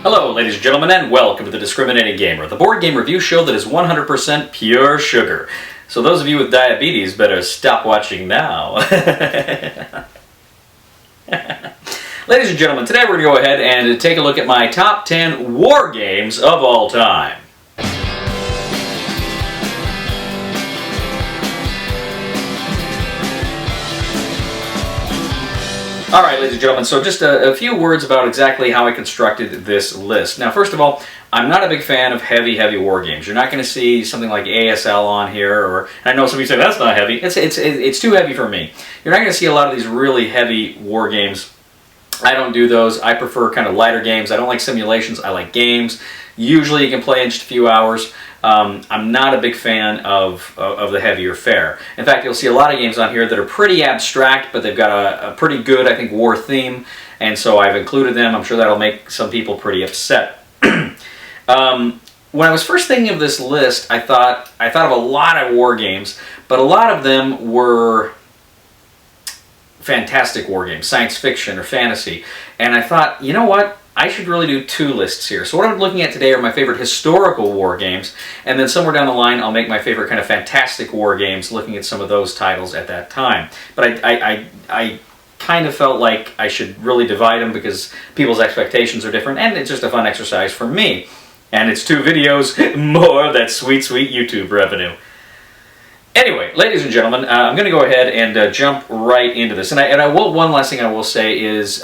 Hello, ladies and gentlemen, and welcome to The Discriminating Gamer, the board game review show that is 100% pure sugar. So those of you with diabetes better stop watching now. Ladies and gentlemen, today we're going to go ahead and take a look at my top 10 war games of all time. Alright, ladies and gentlemen, so just a few words about exactly how I constructed this list. Now, first of all, I'm not a big fan of heavy war games. You're not going to see something like ASL on here, or I know some of you say, that's not heavy. It's too heavy for me. You're not going to see a lot of these really heavy war games. I don't do those. I prefer kind of lighter games. I don't like simulations. I like games. Usually you can play in just a few hours. I'm not a big fan of the heavier fare. In fact, you'll see a lot of games on here that are pretty abstract, but they've got a pretty good, I think, war theme, and so I've included them. I'm sure that'll make some people pretty upset. When I was first thinking of this list, I thought of a lot of war games, but a lot of them were fantastic war games, science fiction or fantasy, and I thought, you know what? I should really do two lists here. So what I'm looking at today are my favorite historical war games, and then somewhere down the line I'll make my favorite kind of fantastic war games, looking at some of those titles at that time. But I kind of felt like I should really divide them because people's expectations are different, and it's just a fun exercise for me. And it's two videos, more of that sweet, sweet YouTube revenue. Anyway, ladies and gentlemen, I'm going to go ahead and jump right into this. And one last thing I will say is,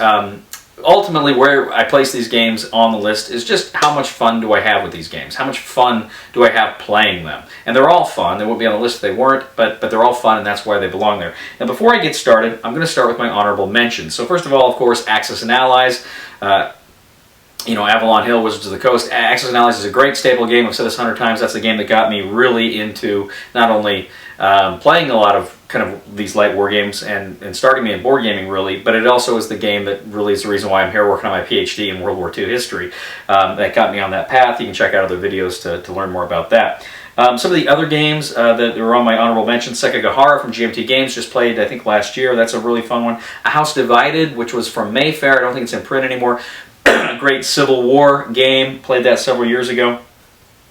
ultimately, where I place these games on the list is just how much fun do I have with these games? How much fun do I have playing them? And they're all fun. They wouldn't be on the list if they weren't, but they're all fun, and that's why they belong there. Now, before I get started, I'm going to start with my honorable mentions. So first of all, of course, Axis and Allies. Avalon Hill, Wizards of the Coast. Axis and Allies is a great staple game. I've said this 100 times. That's the game that got me really into not only playing a lot of kind of these light war games and starting me in board gaming, really, but it also is the game that really is the reason why I'm here working on my PhD in World War II history. That got me on that path. You can check out other videos to learn more about that. Some of the other games that were on my honorable mention, Sekigahara from GMT Games, just played, I think, last year. That's a really fun one. A House Divided, which was from Mayfair. I don't think it's in print anymore. A great Civil War game. Played that several years ago.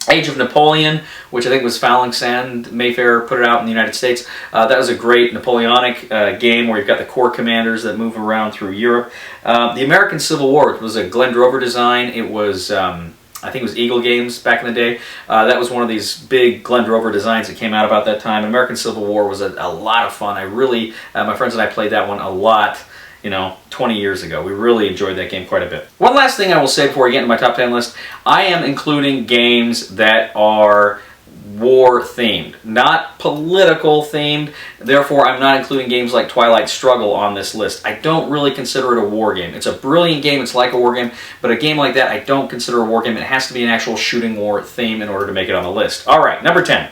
Age of Napoleon, which I think was Phalanx Mayfair put it out in the United States. That was a great Napoleonic game where you've got the corps commanders that move around through Europe. The American Civil War, it was a Glenn Drover design. It was, I think it was Eagle Games back in the day. That was one of these big Glenn Drover designs that came out about that time. American Civil War was a lot of fun. I really, my friends and I played that one a lot. 20 years ago. We really enjoyed that game quite a bit. One last thing I will say before I get into my top 10 list, I am including games that are war themed, not political themed. Therefore, I'm not including games like Twilight Struggle on this list. I don't really consider it a war game. It's a brilliant game, it's like a war game, but a game like that I don't consider a war game. It has to be an actual shooting war theme in order to make it on the list. Alright, number 10.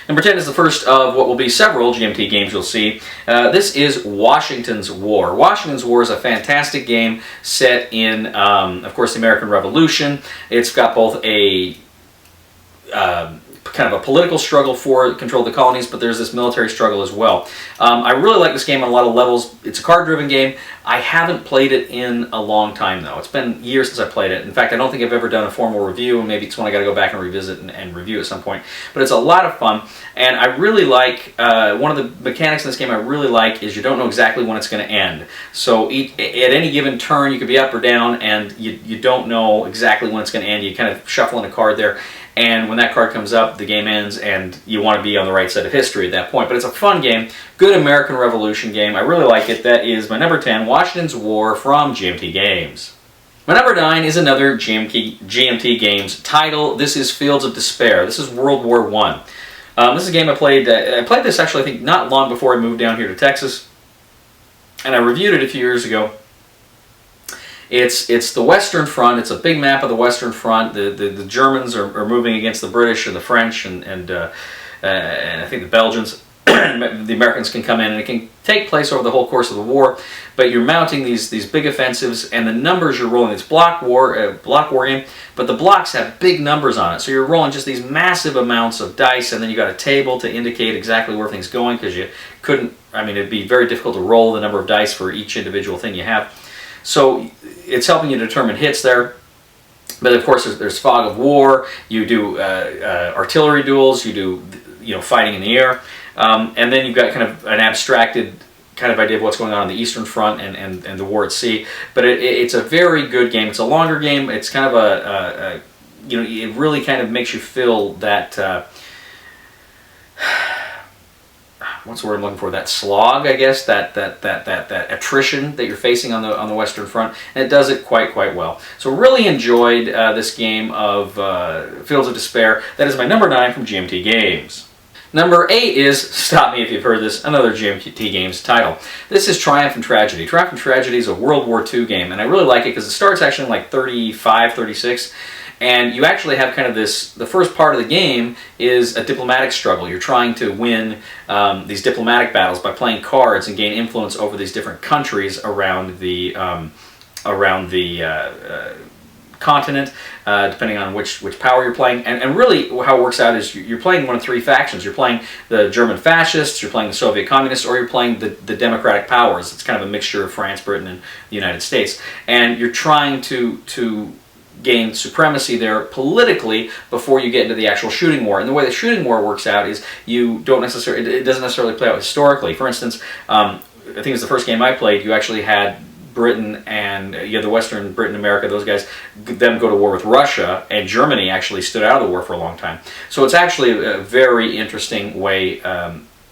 Number 10 is the first of what will be several GMT games you'll see. This is Washington's War. Washington's War is a fantastic game set in, of course, the American Revolution. It's got both a kind of a political struggle for control of the colonies, but there's this military struggle as well. I really like this game on a lot of levels. It's a card-driven game. I haven't played it in a long time, though. It's been years since I played it. In fact, I don't think I've ever done a formal review, and maybe it's one I got to go back and revisit and review at some point. But it's a lot of fun, and I really like, one of the mechanics in this game I really like is you don't know exactly when it's going to end. So at any given turn, you could be up or down, and you don't know exactly when it's going to end. You kind of shuffle in a card there. And when that card comes up, the game ends, and you want to be on the right side of history at that point. But it's a fun game, good American Revolution game. I really like it. That is my number 10, Washington's War from GMT Games. My number 9 is another GMT Games title. This is Fields of Despair. This is World War I. This is a game I played this actually, I think, not long before I moved down here to Texas. And I reviewed it a few years ago. It's the Western Front. It's a big map of the Western Front. The Germans are moving against the British and the French and I think the Belgians. The Americans can come in, and it can take place over the whole course of the war. But you're mounting these big offensives, and the numbers you're rolling. It's block war game, but the blocks have big numbers on it. So you're rolling just these massive amounts of dice, and then you got a table to indicate exactly where things going, because you couldn't. I mean, it'd be very difficult to roll the number of dice for each individual thing you have. So it's helping you determine hits there. But of course, there's fog of war. You do artillery duels. You do fighting in the air, and then you've got kind of an abstracted kind of idea of what's going on the Eastern Front and the war at sea. But it's a very good game. It's a longer game. It's kind of it really kind of makes you feel that. What's the word I'm looking for? That slog, I guess. That attrition that you're facing on the Western Front, and it does it quite well. So really enjoyed this game of Fields of Despair. That is my number 9 from GMT Games. Number 8 is, stop me if you've heard this, another GMT Games title. This is Triumph and Tragedy. Triumph and Tragedy is a World War II game, and I really like it because it starts actually in like 35, 36. And you actually have kind of this, the first part of the game is a diplomatic struggle. You're trying to win these diplomatic battles by playing cards and gain influence over these different countries around the continent, depending on which power you're playing. And really how it works out is you're playing one of 3 factions. You're playing the German fascists, you're playing the Soviet communists, or you're playing the democratic powers. It's kind of a mixture of France, Britain, and the United States. And you're trying to gain supremacy there politically before you get into the actual shooting war. And the way the shooting war works out is it doesn't necessarily play out historically. For instance, I think it was the first game I played, you actually had Britain and the Western Britain, America, those guys, them go to war with Russia, and Germany actually stood out of the war for a long time. So it's actually a very interesting way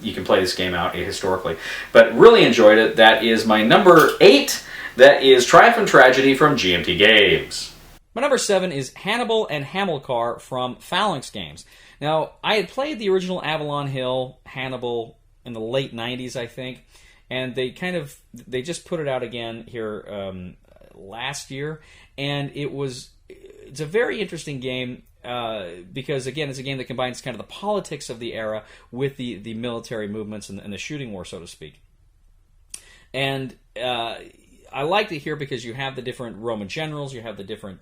you can play this game out historically. But really enjoyed it. That is my number 8. That is Triumph and Tragedy from GMT Games. My number 7 is Hannibal and Hamilcar from Phalanx Games. Now, I had played the original Avalon Hill Hannibal in the late 90s, I think, and they just put it out again here last year, and it's a very interesting game because, again, it's a game that combines kind of the politics of the era with the military movements and the shooting war, so to speak. And I liked it here because you have the different Roman generals, you have the different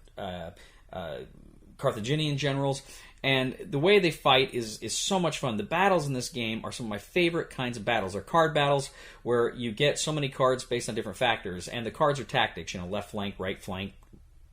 Carthaginian generals, and the way they fight is so much fun. The battles in this game are some of my favorite kinds of battles. They're card battles where you get so many cards based on different factors, and the cards are tactics, left flank,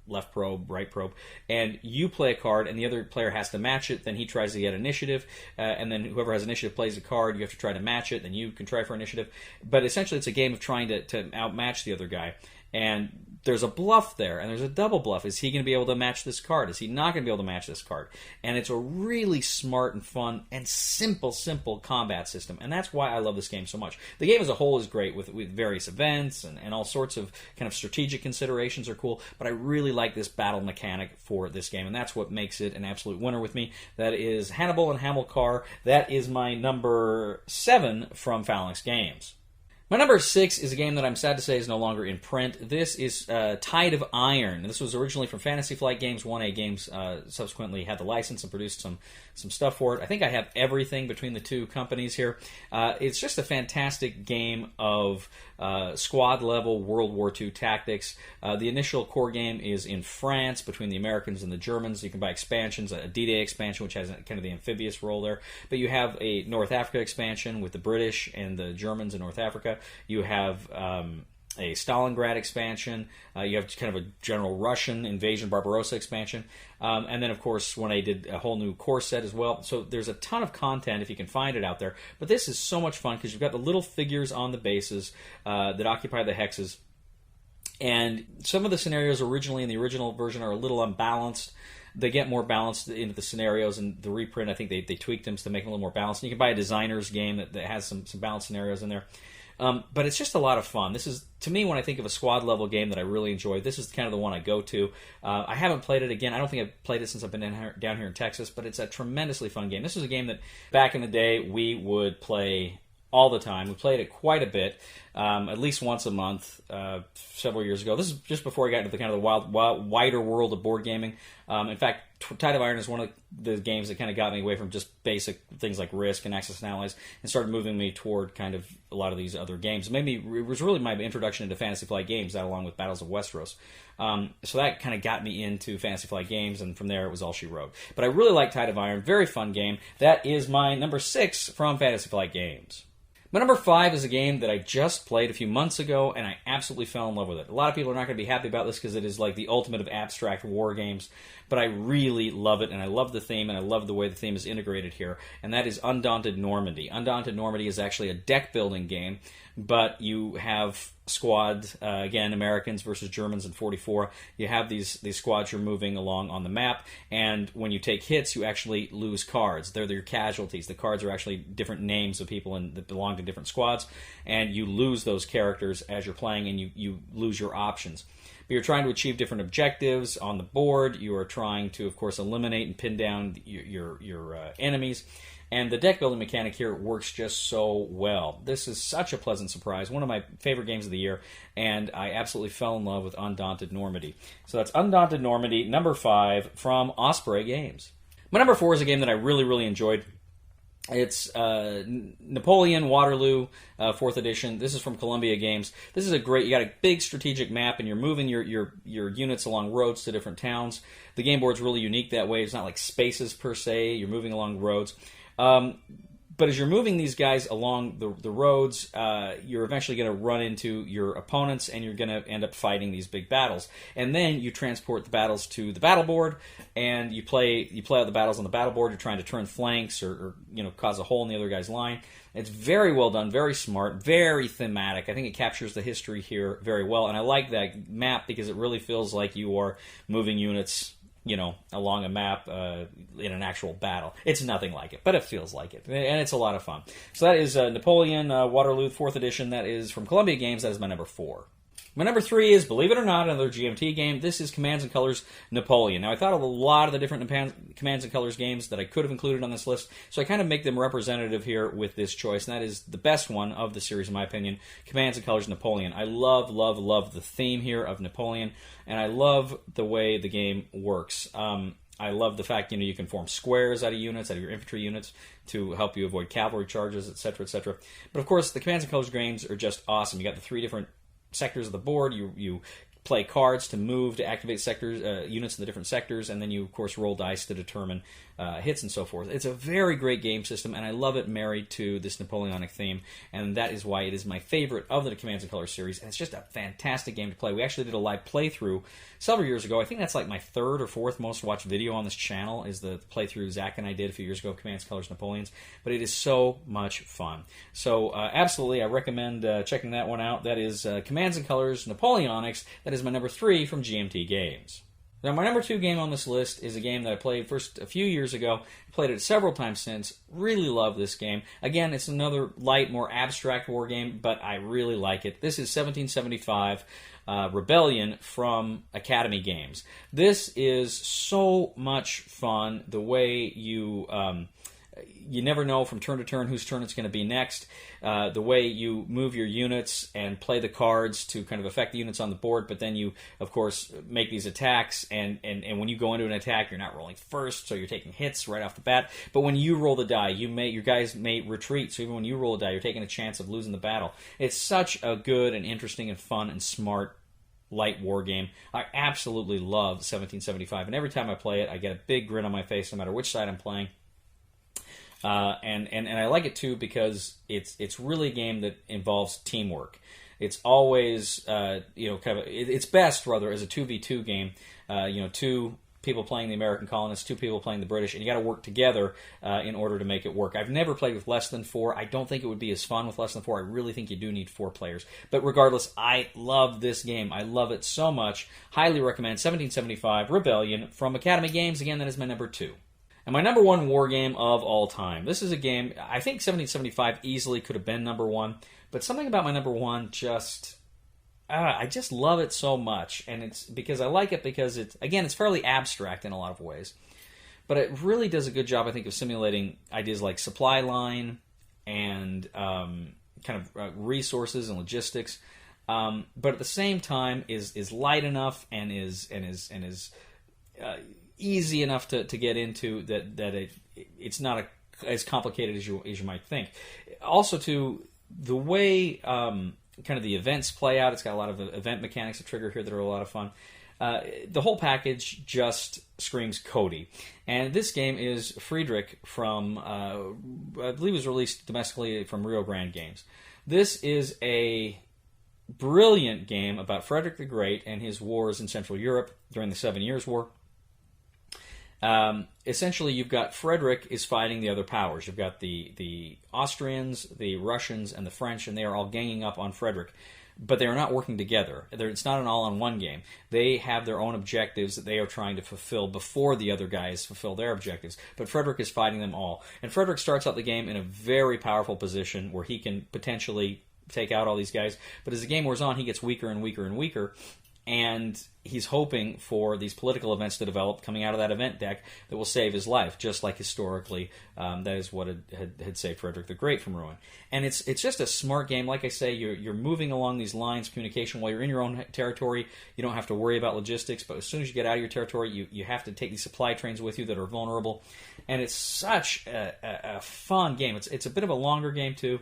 left probe, right probe, and you play a card and the other player has to match it, then he tries to get initiative, and then whoever has initiative plays a card, you have to try to match it, then you can try for initiative. But essentially it's a game of trying to outmatch the other guy, and there's a bluff there, and there's a double bluff. Is he going to be able to match this card? Is he not going to be able to match this card? And it's a really smart and fun and simple combat system, and that's why I love this game so much. The game as a whole is great with various events and all sorts of kind of strategic considerations are cool, but I really like this battle mechanic for this game, and that's what makes it an absolute winner with me. That is Hannibal and Hamilcar. That is my number 7 from Phalanx Games. My number 6 is a game that I'm sad to say is no longer in print. This is Tide of Iron. This was originally from Fantasy Flight Games. 1A Games subsequently had the license and produced some stuff for it. I think I have everything between the two companies here. It's just a fantastic game of squad-level World War II tactics. The initial core game is in France between the Americans and the Germans. You can buy expansions, a D-Day expansion, which has kind of the amphibious role there. But you have a North Africa expansion with the British and the Germans in North Africa. You have a Stalingrad expansion. You have kind of a general Russian invasion Barbarossa expansion. And then, of course, when I did a whole new core set as well. So there's a ton of content if you can find it out there. But this is so much fun because you've got the little figures on the bases that occupy the hexes. And some of the scenarios originally in the original version are a little unbalanced. They get more balanced into the scenarios, and the reprint, I think they tweaked them to make them a little more balanced. And you can buy a designer's game that has some balanced scenarios in there. But it's just a lot of fun. This is, to me, when I think of a squad-level game that I really enjoy, this is kind of the one I go to. I haven't played it again. I don't think I've played it since I've been down here in Texas, but it's a tremendously fun game. This is a game that, back in the day, we would play all the time. We played it quite a bit, at least once a month, several years ago. This is just before I got into the kind of the wider world of board gaming. In fact, Tide of Iron is one of the games that kind of got me away from just basic things like Risk and Axis and Allies and started moving me toward kind of a lot of these other games. It was really my introduction into Fantasy Flight Games, that along with Battles of Westeros. So that kind of got me into Fantasy Flight Games, and from there it was all she wrote. But I really like Tide of Iron. Very fun game. That is my number 6 from Fantasy Flight Games. My number 5 is a game that I just played a few months ago, and I absolutely fell in love with it. A lot of people are not going to be happy about this because it is like the ultimate of abstract war games, but I really love it, and I love the theme, and I love the way the theme is integrated here, and that is Undaunted Normandy. Undaunted Normandy is actually a deck-building game, but you have squads, again, Americans versus Germans in 44. You have these squads you're moving along on the map, and when you take hits, you actually lose cards. They're your casualties. The cards are actually different names of people that belong to different squads, and you lose those characters as you're playing, and you lose your options. But you're trying to achieve different objectives on the board. You are trying to, of course, eliminate and pin down your enemies. And the deck building mechanic here works just so well. This is such a pleasant surprise. One of my favorite games of the year, and I absolutely fell in love with Undaunted Normandy. So that's Undaunted Normandy, number 5 from Osprey Games. My number 4 is a game that I really, really enjoyed. It's Napoleon Waterloo, 4th edition. This is from Columbia Games. This is a great, you got a big strategic map, and you're moving your units along roads to different towns. The game board's really unique that way. It's not like spaces per se. You're moving along roads. But as you're moving these guys along the roads, you're eventually going to run into your opponents, and you're going to end up fighting these big battles. And then you transport the battles to the battle board, and you play out the battles on the battle board. You're trying to turn flanks or cause a hole in the other guy's line. It's very well done, very smart, very thematic. I think it captures the history here very well, and I like that map because it really feels like you are moving units along a map in an actual battle. It's nothing like it, but it feels like it, and it's a lot of fun. So that is Napoleon Waterloo 4th edition. That is from Columbia Games. That is my number 4. My number 3 is, believe it or not, another GMT game. This is Commands and Colors Napoleon. Now, I thought of a lot of the different Commands and Colors games that I could have included on this list, so I kind of make them representative here with this choice, and that is the best one of the series, in my opinion, Commands and Colors Napoleon. I love, love, love the theme here of Napoleon, and I love the way the game works. I love the fact, you can form squares out of units, out of your infantry units, to help you avoid cavalry charges, etc., etc. But, of course, the Commands and Colors games are just awesome. You got the 3 different sectors of the board. You play cards to move, to activate sectors, units in the different sectors, and then you, of course, roll dice to determine hits and so forth. It's a very great game system, and I love it married to this Napoleonic theme, and that is why it is my favorite of the Commands and Colors series, and it's just a fantastic game to play. We actually did a live playthrough several years ago. I think that's like my 3rd or 4th most watched video on this channel, is the playthrough Zach and I did a few years ago of Commands, Colors, Napoleons, but it is so much fun. So absolutely, I recommend checking that one out. That is Commands and Colors Napoleonics. That is my number 3 from GMT Games. Now, my number 2 game on this list is a game that I played first a few years ago. Played it several times since. Really love this game. Again, it's another light, more abstract war game, but I really like it. This is 1775 Rebellion from Academy Games. This is so much fun. The way you never know from turn to turn whose turn it's going to be next. The way you move your units and play the cards to kind of affect the units on the board, but then you, of course, make these attacks, and when you go into an attack, you're not rolling first, so you're taking hits right off the bat. But when you roll the die, your guys may retreat, so even when you roll a die, you're taking a chance of losing the battle. It's such a good and interesting and fun and smart light war game. I absolutely love 1775, and every time I play it, I get a big grin on my face no matter which side I'm playing. And I like it too because it's really a game that involves teamwork. It's always it's best rather as a 2v2 game. 2 people playing the American colonists, 2 people playing the British, and you got to work together in order to make it work. I've never played with less than 4. I don't think it would be as fun with less than 4. I really think you do need 4 players. But regardless, I love this game. I love it so much. Highly recommend 1775 Rebellion from Academy Games. Again, that is my number 2. And my number 1 war game of all time. This is a game, I think 1775 easily could have been number 1, but something about my number 1 I just love it so much. And it's because I like it because it's fairly abstract in a lot of ways. But it really does a good job, I think, of simulating ideas like supply line and resources and logistics. But at the same time is light enough and is easy enough to get into that it's not as complicated as you might think. Also, to the way kind of the events play out, it's got a lot of event mechanics that trigger here that are a lot of fun. The whole package just screams Cody. And this game is Friedrich from, I believe it was released domestically from Rio Grande Games. This is a brilliant game about Frederick the Great and his wars in Central Europe during the 7 Years' War. Essentially, you've got Frederick is fighting the other powers. You've got the Austrians, the Russians, and the French, and they are all ganging up on Frederick. But they are not working together. It's not an all-on-one game. They have their own objectives that they are trying to fulfill before the other guys fulfill their objectives. But Frederick is fighting them all. And Frederick starts out the game in a very powerful position where he can potentially take out all these guys. But as the game wears on, he gets weaker and weaker and weaker. And he's hoping for these political events to develop coming out of that event deck that will save his life, just like historically that is what had saved Frederick the Great from ruin. And it's just a smart game. Like I say, you're moving along these lines of communication while you're in your own territory. You don't have to worry about logistics, but as soon as you get out of your territory, you have to take these supply trains with you that are vulnerable. And it's such a fun game. It's a bit of a longer game, too,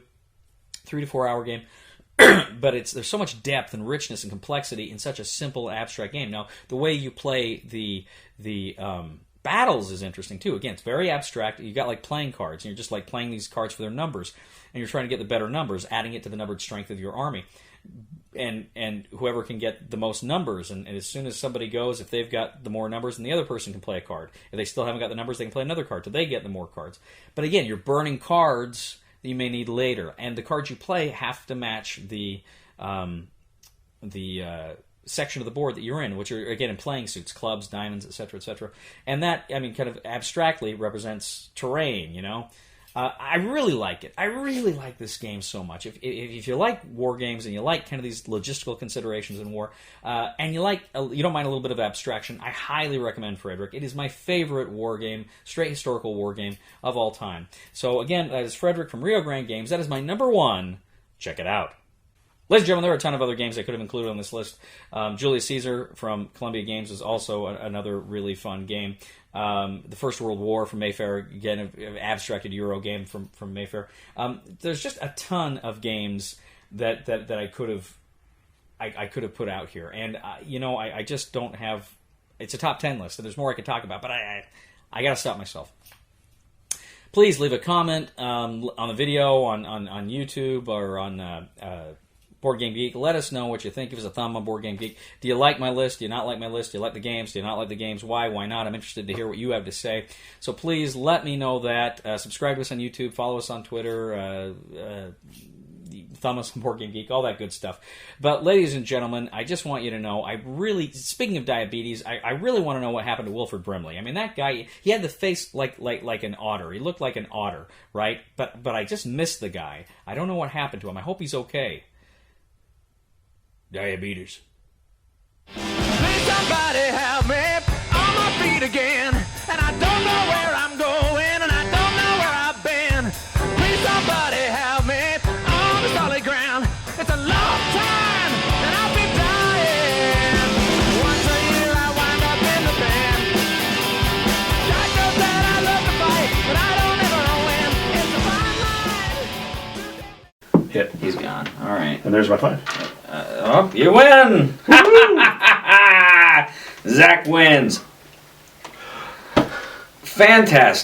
3 to 4 hour game. But there's so much depth and richness and complexity in such a simple, abstract game. Now, the way you play the battles is interesting too. Again, it's very abstract. You got like playing cards, and you're just like playing these cards for their numbers, and you're trying to get the better numbers, adding it to the numbered strength of your army, and whoever can get the most numbers. And as soon as somebody goes, if they've got the more numbers, then the other person can play a card. If they still haven't got the numbers, they can play another card till they get the more cards. But again, you're burning cards that you may need later, and the cards you play have to match the section of the board that you're in, which are again in playing suits, clubs, diamonds, etc., etc. And that, I mean, kind of abstractly represents terrain. I really like it. I really like this game so much. If you like war games and you like kind of these logistical considerations in war, and you don't mind a little bit of abstraction, I highly recommend Frederick. It is my favorite war game, straight historical war game of all time. So again, that is Frederick from Rio Grande Games. That is my number one. Check it out. Ladies and gentlemen, there are a ton of other games I could have included on this list. Julius Caesar from Columbia Games is also another really fun game. The First World War from Mayfair, again, an abstracted Euro game from Mayfair. There's just a ton of games that I could have put out here, and I just don't have. It's a top 10 list, and there's more I could talk about, but I got to stop myself. Please leave a comment on the video on YouTube or on Board Game Geek. Let us know what you think. Give us a thumb on Board Game Geek. Do you like my list? Do you not like my list? Do you like the games? Do you not like the games? Why? Why not? I'm interested to hear what you have to say. So please let me know that. Subscribe to us on YouTube. Follow us on Twitter. Thumb us on Board Game Geek. All that good stuff. But ladies and gentlemen, I just want you to know, speaking of diabetes, I really want to know what happened to Wilford Brimley. I mean, that guy, he had the face like an otter. He looked like an otter, right? But I just missed the guy. I don't know what happened to him. I hope he's okay. Diabetes. Please somebody help me on my feet again, and I don't know where I'm going, and I don't know where I've been. Please somebody help me on the solid ground. It's a long time, and I'll be dying. Once a year I wind up in the band. God knows that I love to fight, but I don't ever win. It's a fine line. Hit. He's gone. All right. And there's my 5. You win! Zach wins. Fantastic.